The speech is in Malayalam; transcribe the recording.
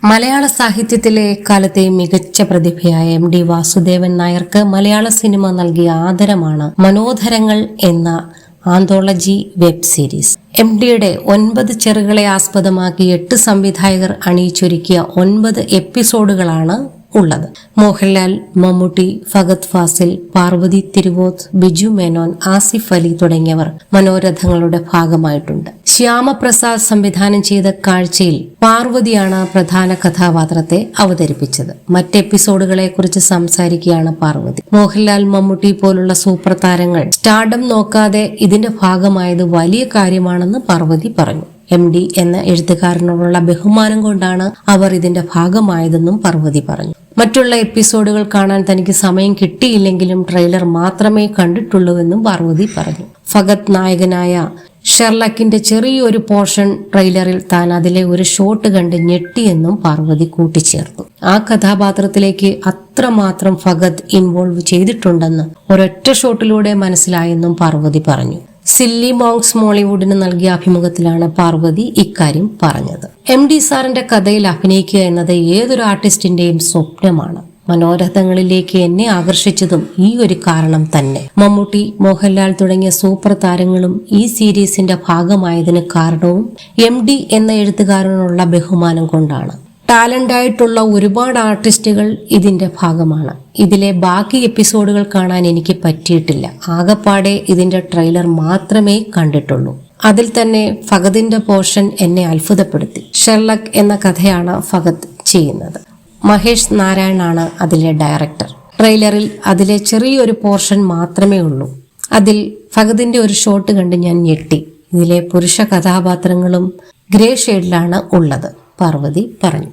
മലയാള സാഹിത്യത്തിലെ എക്കാലത്തെ മികച്ച പ്രതിഭയായ MD വാസുദേവൻ നായർക്ക് മലയാള സിനിമ നൽകിയ ആദരമാണ് മനോധരങ്ങൾ എന്ന ആന്തോളജി വെബ് സീരീസ്. MDയുടെ 9 ചെറുകളെ ആസ്പദമാക്കി 8 സംവിധായകർ അണിയിച്ചൊരുക്കിയ 9 എപ്പിസോഡുകളാണ് ഉള്ളത്. മോഹൻലാൽ, മമ്മൂട്ടി, ഫഹദ് ഫാസിൽ, പാർവതി തിരുവോത്ത്, ബിജു മേനോൻ, ആസിഫ് അലി തുടങ്ങിയവർ മനോരഥങ്ങളുടെ ഭാഗമായിട്ടുണ്ട്. ശ്യാമപ്രസാദ് സംവിധാനം ചെയ്ത കാഴ്ചയിൽ പാർവതിയാണ് പ്രധാന കഥാപാത്രത്തെ അവതരിപ്പിച്ചത്. മറ്റ് എപ്പിസോഡുകളെ കുറിച്ച് സംസാരിക്കുകയാണ് പാർവതി. മോഹൻലാൽ, മമ്മൂട്ടി പോലുള്ള സൂപ്പർ താരങ്ങൾ സ്റ്റാർഡം നോക്കാതെ ഇതിന്റെ ഭാഗമായത് വലിയ കാര്യമാണെന്ന് പാർവതി പറഞ്ഞു. MD എന്ന എഴുത്തുകാരനോടുള്ള ബഹുമാനം കൊണ്ടാണ് അവർ ഇതിന്റെ ഭാഗമായതെന്നും പാർവതി പറഞ്ഞു. മറ്റുള്ള എപ്പിസോഡുകൾ കാണാൻ തനിക്ക് സമയം കിട്ടിയില്ലെങ്കിലും ട്രെയിലർ മാത്രമേ കണ്ടിട്ടുള്ളൂവെന്നും പാർവതി പറഞ്ഞു. ഫഹദ് നായകനായ ഷെർലക്കിന്റെ ചെറിയൊരു പോർഷൻ ട്രെയിലറിൽ താൻ അതിലെ ഒരു ഷോട്ട് കണ്ട് ഞെട്ടിയെന്നും പാർവതി കൂട്ടിച്ചേർത്തു. ആ കഥാപാത്രത്തിലേക്ക് അത്രമാത്രം ഫഹദ് ഇൻവോൾവ് ചെയ്തിട്ടുണ്ടെന്ന് ഒരൊറ്റ ഷോട്ടിലൂടെ മനസ്സിലായെന്നും പാർവതി പറഞ്ഞു. സില്ലി മോങ്സ് മോളിവുഡിന് നൽകിയ അഭിമുഖത്തിലാണ് പാർവതി ഇക്കാര്യം പറഞ്ഞത്. MD സാറിന്റെ കഥയിൽ അഭിനയിക്കുക എന്നത് ഏതൊരു ആർട്ടിസ്റ്റിന്റെയും സ്വപ്നമാണ്. മനോരഥങ്ങളിലേക്ക് എന്നെ ആകർഷിച്ചതും ഈ ഒരു കാരണം തന്നെ. മമ്മൂട്ടി, മോഹൻലാൽ തുടങ്ങിയ സൂപ്പർ താരങ്ങളും ഈ സീരീസിന്റെ ഭാഗമായതിന് കാരണവും MD എന്ന എഴുത്തുകാരനുള്ള ബഹുമാനം കൊണ്ടാണ്. ടാലന്റായിട്ടുള്ള ഒരുപാട് ആർട്ടിസ്റ്റുകൾ ഇതിന്റെ ഭാഗമാണ്. ഇതിലെ ബാക്കി എപ്പിസോഡുകൾ കാണാൻ എനിക്ക് പറ്റിയിട്ടില്ല. ആകപ്പാടെ ഇതിന്റെ ട്രെയിലർ മാത്രമേ കണ്ടിട്ടുള്ളൂ. അതിൽ തന്നെ ഫഹദിന്റെ പോർഷൻ എന്നെ അത്ഭുതപ്പെടുത്തി. ഷെർലക് എന്ന കഥയാണ് ഫഹദ് ചെയ്യുന്നത്. മഹേഷ് നാരായണാണ് അതിലെ ഡയറക്ടർ. ട്രെയിലറിൽ അതിലെ ചെറിയൊരു പോർഷൻ മാത്രമേ ഉള്ളൂ. അതിൽ ഫഹദിന്റെ ഒരു ഷോട്ട് കണ്ട് ഞാൻ ഞെട്ടി. ഇതിലെ പുരുഷ കഥാപാത്രങ്ങളും ഗ്രേ ഷെയ്ഡിലാണ് ഉള്ളത്, പാർവതി പറഞ്ഞു.